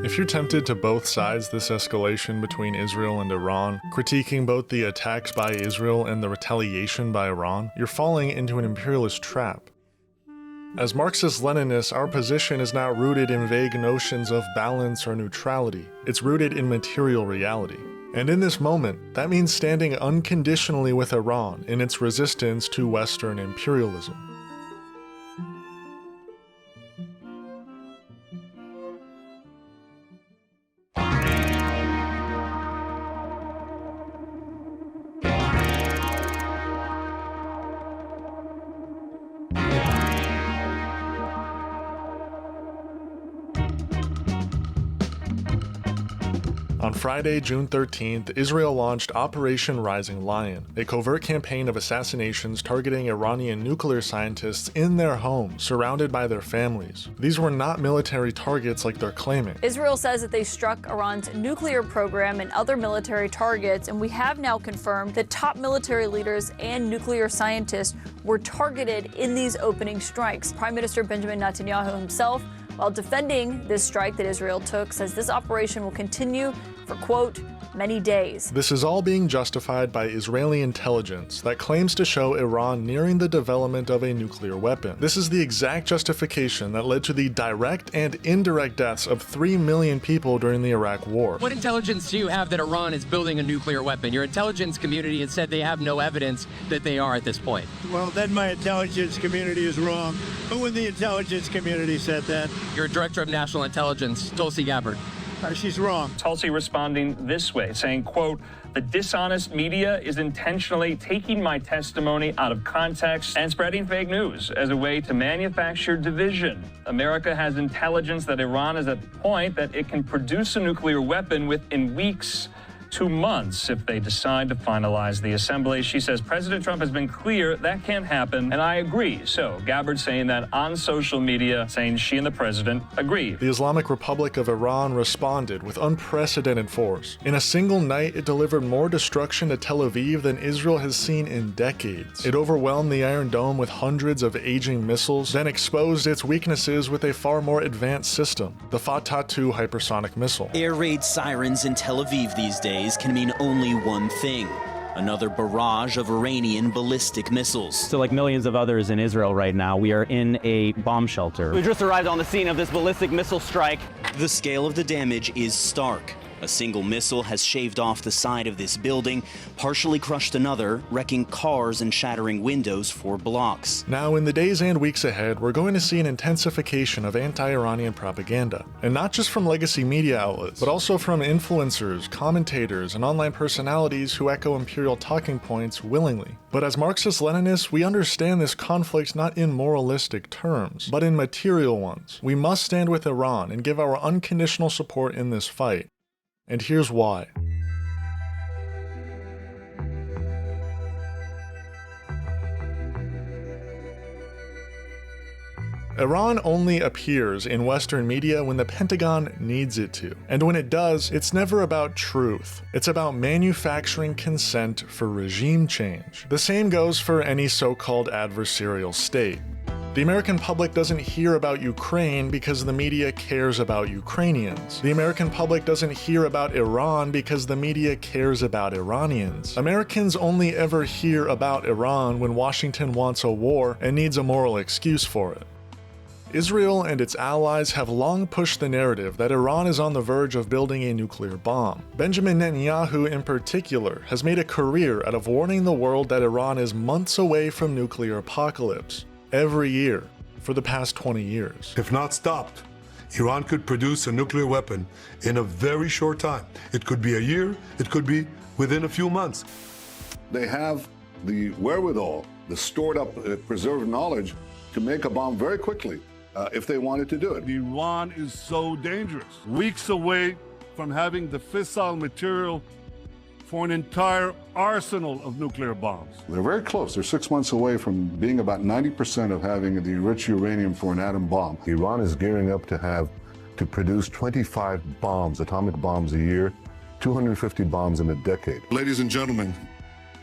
If you're tempted to both sides this escalation between Israel and Iran, critiquing both the attacks by Israel and the retaliation by Iran, you're falling into an imperialist trap. As Marxist-Leninists, our position is not rooted in vague notions of balance or neutrality. It's rooted in material reality. And in this moment, that means standing unconditionally with Iran in its resistance to Western imperialism. On Friday, June 13th, Israel launched Operation Rising Lion, a covert campaign of assassinations targeting Iranian nuclear scientists in their homes, surrounded by their families. These were not military targets like they're claiming. Israel says that they struck Iran's nuclear program and other military targets, and we have now confirmed that top military leaders and nuclear scientists were targeted in these opening strikes. Prime Minister Benjamin Netanyahu himself, while defending this strike that Israel took, says this operation will continue for, quote, many days. This is all being justified by Israeli intelligence that claims to show Iran nearing the development of a nuclear weapon. This is the exact justification that led to the direct and indirect deaths of 3 million people during the Iraq War. What intelligence do you have that Iran is building a nuclear weapon? Your intelligence community has said they have no evidence that they are at this point. Well, then my intelligence community is wrong. Who in the intelligence community said that? Your Director of National Intelligence, Tulsi Gabbard. She's wrong. Tulsi responding this way, saying, quote, "The dishonest media is intentionally taking my testimony out of context and spreading fake news as a way to manufacture division. America has intelligence that Iran is at the point that it can produce a nuclear weapon within weeks to months if they decide to finalize the assembly." She says President Trump has been clear that can't happen, and I agree. So Gabbard saying that on social media, saying she and the president agree. The Islamic Republic of Iran responded with unprecedented force. In a single night, it delivered more destruction to Tel Aviv than Israel has seen in decades. It overwhelmed the Iron Dome with hundreds of aging missiles, then exposed its weaknesses with a far more advanced system, the Fatah II hypersonic missile. Air raid sirens in Tel Aviv these days can mean only one thing: another barrage of Iranian ballistic missiles. So like millions of others in Israel right now, we are in a bomb shelter. We just arrived on the scene of this ballistic missile strike. The scale of the damage is stark. A single missile has shaved off the side of this building, partially crushed another, wrecking cars and shattering windows for blocks. Now, in the days and weeks ahead, we're going to see an intensification of anti-Iranian propaganda. And not just from legacy media outlets, but also from influencers, commentators, and online personalities who echo imperial talking points willingly. But as Marxist-Leninists, we understand this conflict not in moralistic terms, but in material ones. We must stand with Iran and give our unconditional support in this fight. And here's why. Iran only appears in Western media when the Pentagon needs it to. And when it does, it's never about truth. It's about manufacturing consent for regime change. The same goes for any so-called adversarial state. The American public doesn't hear about Ukraine because the media cares about Ukrainians. The American public doesn't hear about Iran because the media cares about Iranians. Americans only ever hear about Iran when Washington wants a war and needs a moral excuse for it. Israel and its allies have long pushed the narrative that Iran is on the verge of building a nuclear bomb. Benjamin Netanyahu in particular has made a career out of warning the world that Iran is months away from nuclear apocalypse. Every year for the past 20 years. If not stopped, Iran could produce a nuclear weapon in a very short time. It could be a year, it could be within a few months. They have the wherewithal, the stored up, preserved knowledge to make a bomb very quickly if they wanted to do it. Iran is so dangerous. Weeks away from having the fissile material for an entire arsenal of nuclear bombs. They're very close. They're 6 months away from being about 90% of having the enriched uranium for an atom bomb. Iran is gearing up to produce 25 bombs, atomic bombs a year, 250 bombs in a decade. Ladies and gentlemen,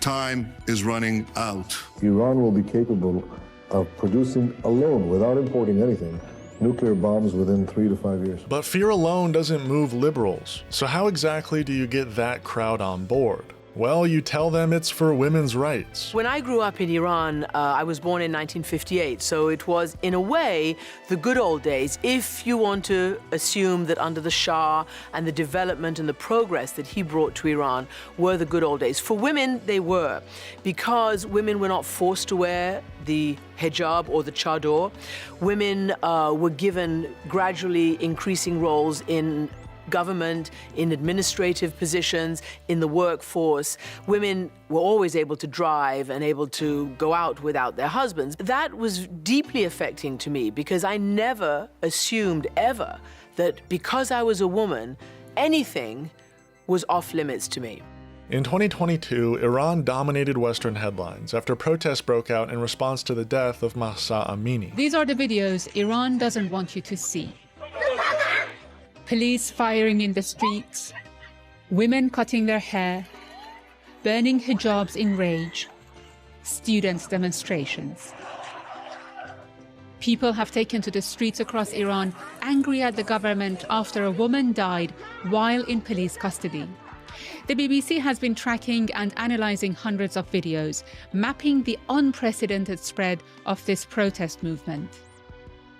time is running out. Iran will be capable of producing alone, without importing anything, nuclear bombs within 3 to 5 years. But fear alone doesn't move liberals. So how exactly do you get that crowd on board? Well, you tell them it's for women's rights. When I grew up in Iran, I was born in 1958, so it was, in a way, the good old days, if you want to assume that under the Shah and the development and the progress that he brought to Iran were the good old days. For women, they were, because women were not forced to wear the hijab or the chador. Women were given gradually increasing roles in government, in administrative positions, in the workforce. Women were always able to drive and able to go out without their husbands. That was deeply affecting to me because I never assumed ever that because I was a woman, anything was off limits to me. In 2022, Iran dominated Western headlines after protests broke out in response to the death of Mahsa Amini. These are the videos Iran doesn't want you to see. Police firing in the streets, women cutting their hair, burning hijabs in rage, students' demonstrations. People have taken to the streets across Iran, angry at the government after a woman died while in police custody. The BBC has been tracking and analysing hundreds of videos, mapping the unprecedented spread of this protest movement.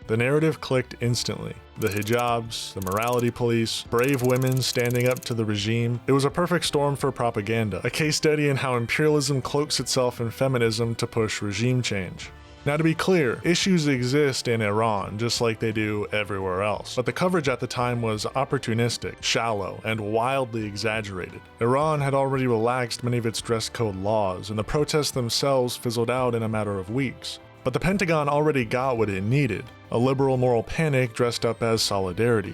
The narrative clicked instantly. The hijabs, the morality police, brave women standing up to the regime. It was a perfect storm for propaganda, a case study in how imperialism cloaks itself in feminism to push regime change. Now, to be clear, issues exist in Iran just like they do everywhere else, but the coverage at the time was opportunistic, shallow, and wildly exaggerated. Iran had already relaxed many of its dress code laws, and the protests themselves fizzled out in a matter of weeks. But the Pentagon already got what it needed, a liberal moral panic dressed up as solidarity.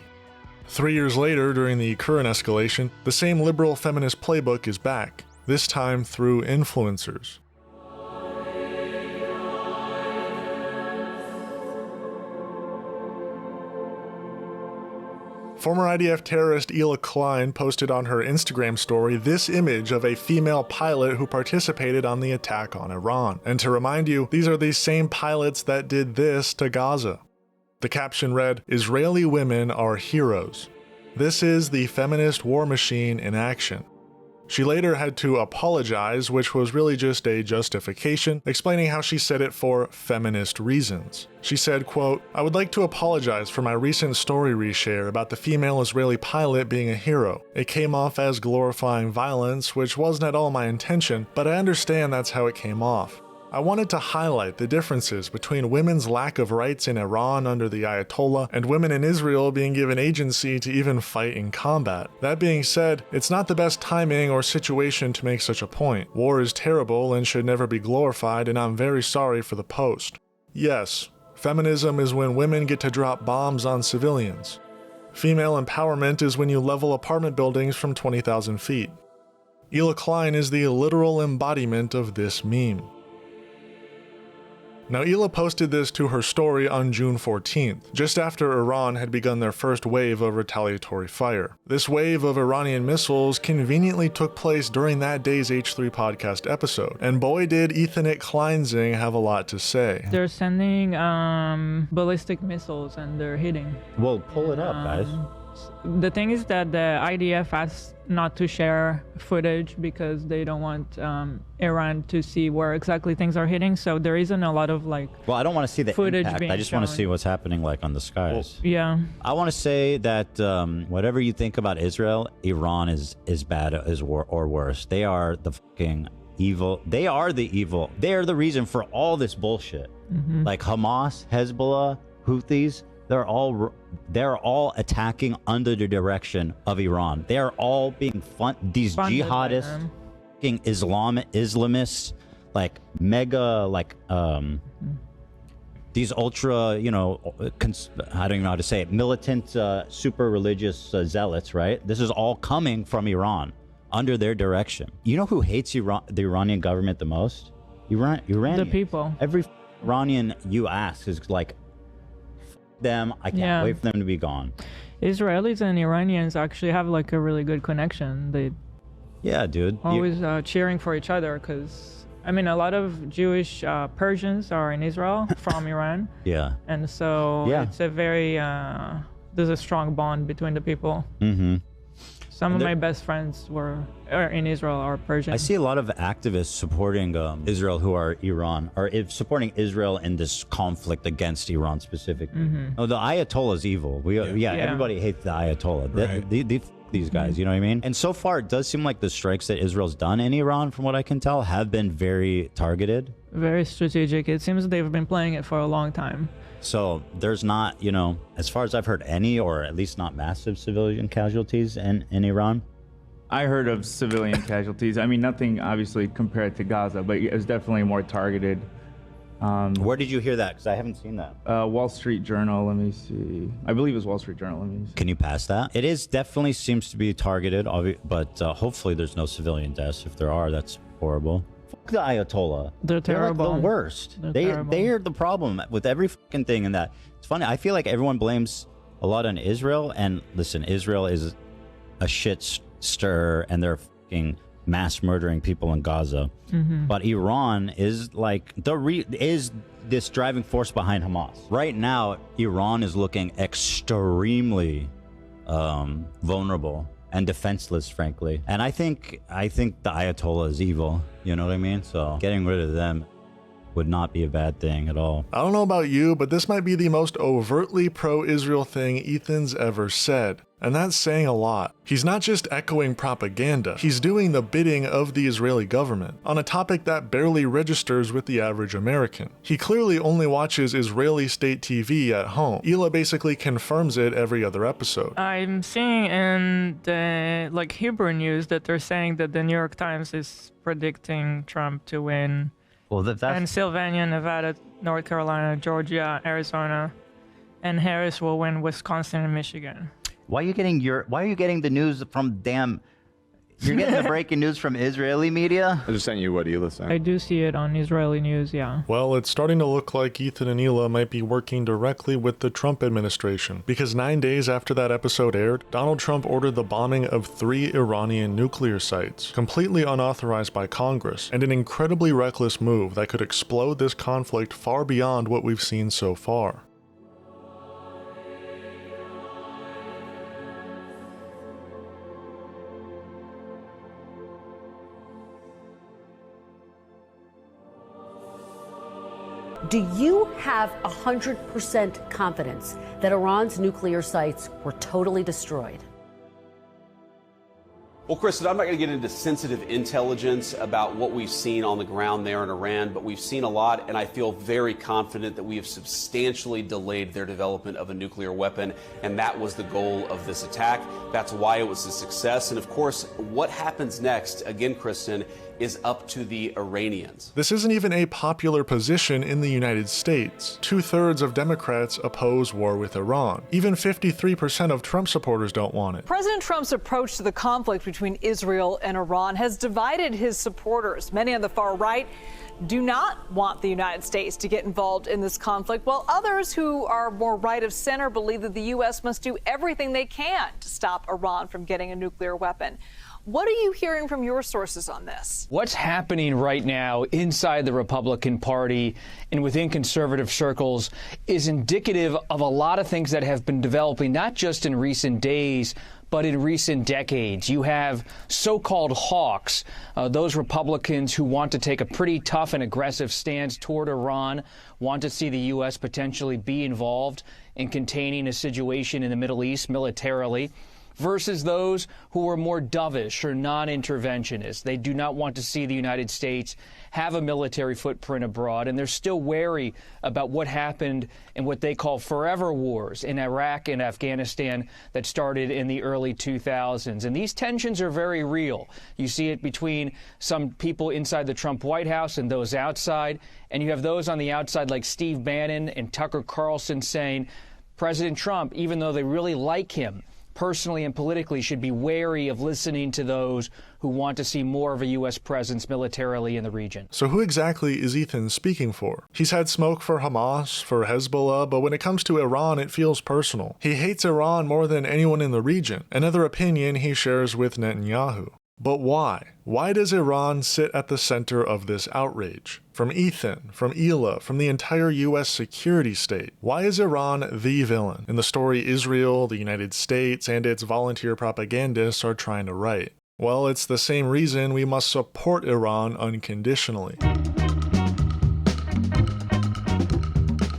3 years later, during the current escalation, the same liberal feminist playbook is back, this time through influencers. Former IDF terrorist Ela Klein posted on her Instagram story this image of a female pilot who participated on the attack on Iran. And to remind you, these are the same pilots that did this to Gaza. The caption read, "Israeli women are heroes. This is the feminist war machine in action." She later had to apologize, which was really just a justification, explaining how she said it for feminist reasons. She said, quote, "I would like to apologize for my recent story reshare about the female Israeli pilot being a hero. It came off as glorifying violence, which wasn't at all my intention, but I understand that's how it came off. I wanted to highlight the differences between women's lack of rights in Iran under the Ayatollah and women in Israel being given agency to even fight in combat. That being said, it's not the best timing or situation to make such a point. War is terrible and should never be glorified, and I'm very sorry for the post. Yes, feminism is when women get to drop bombs on civilians. Female empowerment is when you level apartment buildings from 20,000 feet. Ela Klein is the literal embodiment of this meme. Now, Ela posted this to her story on June 14th, just after Iran had begun their first wave of retaliatory fire. This wave of Iranian missiles conveniently took place during that day's H3 podcast episode, and boy did Ethanit Kleinzing have a lot to say. They're sending ballistic missiles and they're hitting. Well, pull it up, guys. The thing is that the IDF asked not to share footage because they don't want Iran to see where exactly things are hitting. So there isn't a lot of like. Well, I don't want to see the footage impact. I just want to see what's happening like on the skies. Well, yeah. I want to say that whatever you think about Israel, Iran is bad or worse. They are the fucking evil. They are the evil. They are the reason for all this bullshit. Mm-hmm. Like Hamas, Hezbollah, Houthis. They're all attacking under the direction of Iran. They are all being these jihadists, Islamists, like mega, like these ultra, I don't even know how to say it, militant, super religious zealots, right? This is all coming from Iran under their direction. You know who hates the Iranian government the most? Iranians. The people. Every Iranian you ask is like, them, I can't wait for them to be gone. Israelis and Iranians actually have like a really good connection. They dude, always cheering for each other because I mean, a lot of Jewish Persians are in Israel from Iran. Yeah. And so it's a very, there's a strong bond between the people. Mm-hmm. Some of my best friends are in Israel are Persian. I see a lot of activists supporting Israel who are Iran, or supporting Israel in this conflict against Iran specifically. Mhm. Oh, the Ayatollah is evil. Everybody hates the Ayatollah. Right. These guys, you know what I mean? And so far, it does seem like the strikes that Israel's done in Iran, from what I can tell, have been very targeted. Very strategic. It seems they've been playing it for a long time. So there's not, as far as I've heard, any, or at least not massive civilian casualties in Iran. I heard of civilian casualties. I mean, nothing obviously compared to Gaza, but it was definitely more targeted. Where did you hear that? Because I haven't seen that. Wall Street Journal. Let me see. I believe it was Wall Street Journal. Let me see. Can you pass that? It is definitely seems to be targeted, but hopefully there's no civilian deaths. If there are, that's horrible. Fuck the Ayatollah. They're terrible. They're like the worst. They're the problem with every fucking thing. And that it's funny. I feel like everyone blames a lot on Israel. And listen, Israel is a shit stir, and they're fucking mass murdering people in Gaza. Mhm. But Iran is like is this driving force behind Hamas. Right now, Iran is looking extremely vulnerable and defenseless, frankly. And I think the Ayatollah is evil. You know what I mean? So getting rid of them would not be a bad thing at all. I don't know about you, but this might be the most overtly pro-Israel thing Ethan's ever said. And that's saying a lot. He's not just echoing propaganda, he's doing the bidding of the Israeli government on a topic that barely registers with the average American. He clearly only watches Israeli state TV at home. Hila basically confirms it every other episode. I'm seeing in the Hebrew news that they're saying that the New York Times is predicting Trump to win. Well, that's Pennsylvania, Nevada, North Carolina, Georgia, Arizona, and Harris will win Wisconsin and Michigan. Why are you getting the news from you're getting the breaking news from Israeli media? I just sent you what Hila sent. I do see it on Israeli news, yeah. Well, it's starting to look like Ethan and Hila might be working directly with the Trump administration, because 9 days after that episode aired, Donald Trump ordered the bombing of 3 Iranian nuclear sites, completely unauthorized by Congress, and an incredibly reckless move that could explode this conflict far beyond what we've seen so far. Do you have 100% confidence that Iran's nuclear sites were totally destroyed? Well, Kristen, I'm not going to get into sensitive intelligence about what we've seen on the ground there in Iran, but we've seen a lot, and I feel very confident that we have substantially delayed their development of a nuclear weapon, and that was the goal of this attack. That's why it was a success. And of course, what happens next, again, Kristen, is up to the Iranians. This isn't even a popular position in the United States. 2/3 of Democrats oppose war with Iran. Even 53% of Trump supporters don't want it. President Trump's approach to the conflict between Israel and Iran has divided his supporters. Many on the far right do not want the United States to get involved in this conflict, while others who are more right of center believe that the U.S. must do everything they can to stop Iran from getting a nuclear weapon. What are you hearing from your sources on this? What's happening right now inside the Republican Party and within conservative circles is indicative of a lot of things that have been developing, not just in recent days, but in recent decades. You have so-called hawks, those Republicans who want to take a pretty tough and aggressive stance toward Iran, want to see the U.S. potentially be involved in containing a situation in the Middle East militarily, versus those who are more dovish or non-interventionist. They do not want to see the United States have a military footprint abroad, and they're still wary about what happened in what they call forever wars in Iraq and Afghanistan that started in the early 2000s. And these tensions are very real. You see it between some people inside the Trump White House and those outside, and you have those on the outside like Steve Bannon and Tucker Carlson saying President Trump, even though they really like him, personally and politically, should be wary of listening to those who want to see more of a U.S. presence militarily in the region. So who exactly is Ethan speaking for? He's had smoke for Hamas, for Hezbollah, but when it comes to Iran, it feels personal. He hates Iran more than anyone in the region, another opinion he shares with Netanyahu. But why? Why does Iran sit at the center of this outrage? From Ethan, from Ela, from the entire US security state. Why is Iran the villain in the story Israel, the United States, and its volunteer propagandists are trying to write? Well, it's the same reason we must support Iran unconditionally.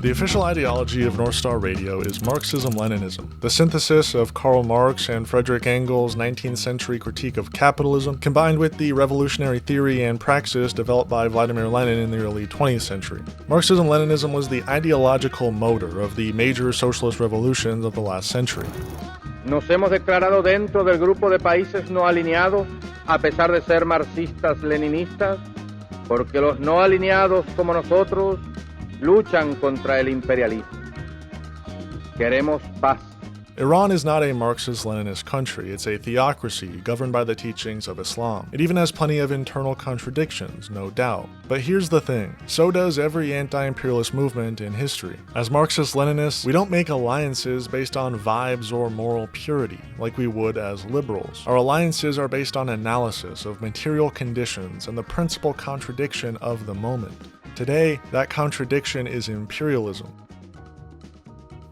The official ideology of North Star Radio is Marxism-Leninism, the synthesis of Karl Marx and Friedrich Engels' 19th century critique of capitalism, combined with the revolutionary theory and praxis developed by Vladimir Lenin in the early 20th century. Marxism-Leninism was the ideological motor of the major socialist revolutions of the last century. Nos hemos declarado dentro del grupo de países no alineados, a pesar de ser marxistas-leninistas, porque los no alineados como nosotros luchan contra el imperialismo. Queremos paz. Iran is not a Marxist-Leninist country, it's a theocracy governed by the teachings of Islam. It even has plenty of internal contradictions, no doubt. But here's the thing, so does every anti-imperialist movement in history. As Marxist-Leninists, we don't make alliances based on vibes or moral purity, like we would as liberals. Our alliances are based on analysis of material conditions and the principal contradiction of the moment. Today, that contradiction is imperialism.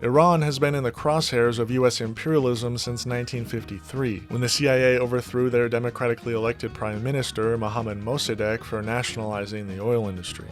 Iran has been in the crosshairs of US imperialism since 1953, when the CIA overthrew their democratically elected Prime Minister, Mohammad Mossadegh, for nationalizing the oil industry.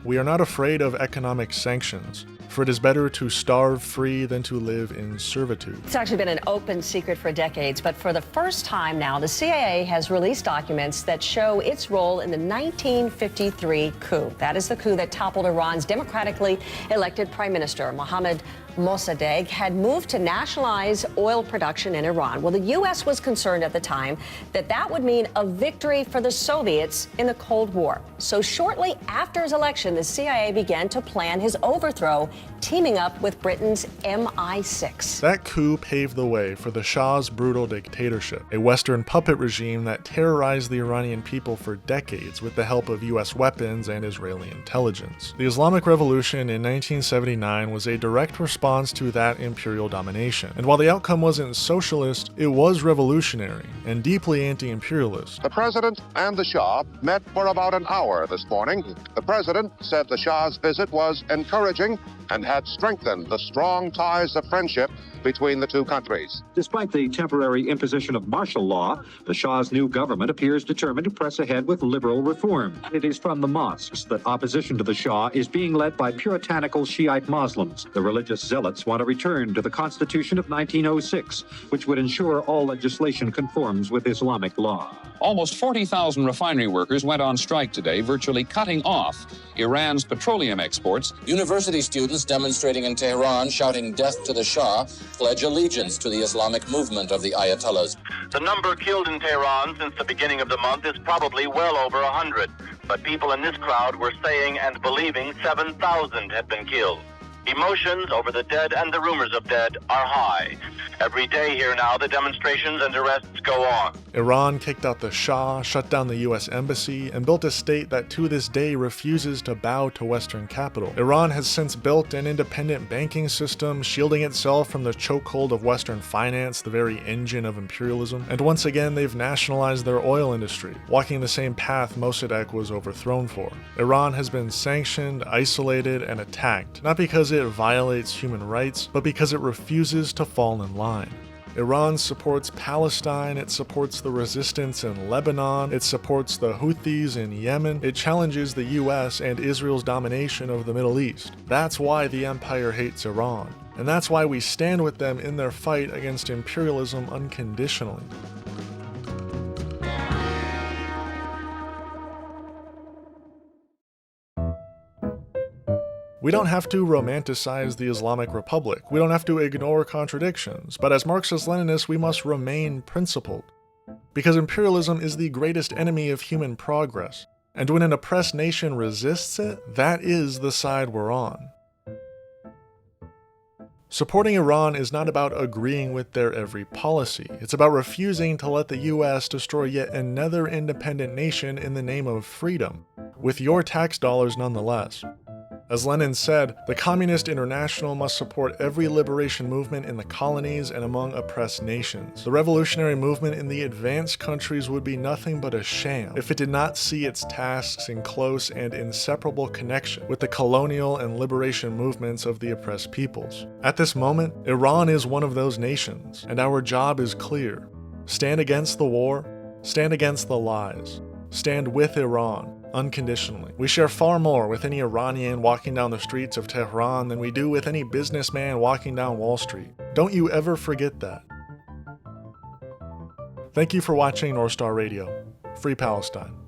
We are not afraid of economic sanctions, for it is better to starve free than to live in servitude. It's actually been an open secret for decades, but for the first time now, the CIA has released documents that show its role in the 1953 coup. That is the coup that toppled Iran's democratically elected Prime Minister, Mohammad Mossadegh, had moved to nationalize oil production in Iran. Well, the U.S. was concerned at the time that that would mean a victory for the Soviets in the Cold War. So shortly after his election, the CIA began to plan his overthrow, teaming up with Britain's MI6. That coup paved the way for the Shah's brutal dictatorship, a Western puppet regime that terrorized the Iranian people for decades with the help of US weapons and Israeli intelligence. The Islamic Revolution in 1979 was a direct response to that imperial domination, and while the outcome wasn't socialist, it was revolutionary and deeply anti-imperialist. The president and the Shah met for about an hour this morning. The president said the Shah's visit was encouraging and had strengthened the strong ties of friendship between the two countries. Despite the temporary imposition of martial law, the Shah's new government appears determined to press ahead with liberal reform. It is from the mosques that opposition to the Shah is being led by puritanical Shiite Muslims. The religious zealots want to return to the Constitution of 1906, which would ensure all legislation conforms with Islamic law. Almost 40,000 refinery workers went on strike today, virtually cutting off Iran's petroleum exports. University students demonstrating in Tehran, shouting death to the Shah, pledge allegiance to the Islamic movement of the Ayatollahs. The number killed in Tehran since the beginning of the month is probably well over 100. But people in this crowd were saying and believing 7,000 had been killed. Emotions over the dead and the rumors of dead are high. Every day here now, the demonstrations and arrests go on. Iran kicked out the Shah, shut down the US embassy, and built a state that to this day refuses to bow to Western capital. Iran has since built an independent banking system, shielding itself from the chokehold of Western finance, the very engine of imperialism. And once again, they've nationalized their oil industry, walking the same path Mossadegh was overthrown for. Iran has been sanctioned, isolated, and attacked, not because it violates human rights, but because it refuses to fall in line. Iran supports Palestine, it supports the resistance in Lebanon, it supports the Houthis in Yemen, it challenges the US and Israel's domination of the Middle East. That's why the empire hates Iran, and that's why we stand with them in their fight against imperialism unconditionally. We don't have to romanticize the Islamic Republic, we don't have to ignore contradictions, but as Marxist-Leninists we must remain principled. Because imperialism is the greatest enemy of human progress, and when an oppressed nation resists it, that is the side we're on. Supporting Iran is not about agreeing with their every policy, it's about refusing to let the US destroy yet another independent nation in the name of freedom, with your tax dollars nonetheless. As Lenin said, the Communist International must support every liberation movement in the colonies and among oppressed nations. The revolutionary movement in the advanced countries would be nothing but a sham if it did not see its tasks in close and inseparable connection with the colonial and liberation movements of the oppressed peoples. At this moment, Iran is one of those nations, and our job is clear. Stand against the war, stand against the lies, stand with Iran, unconditionally. We share far more with any Iranian walking down the streets of Tehran than we do with any businessman walking down Wall Street. Don't you ever forget that. Thank you for watching North Star Radio. Free Palestine.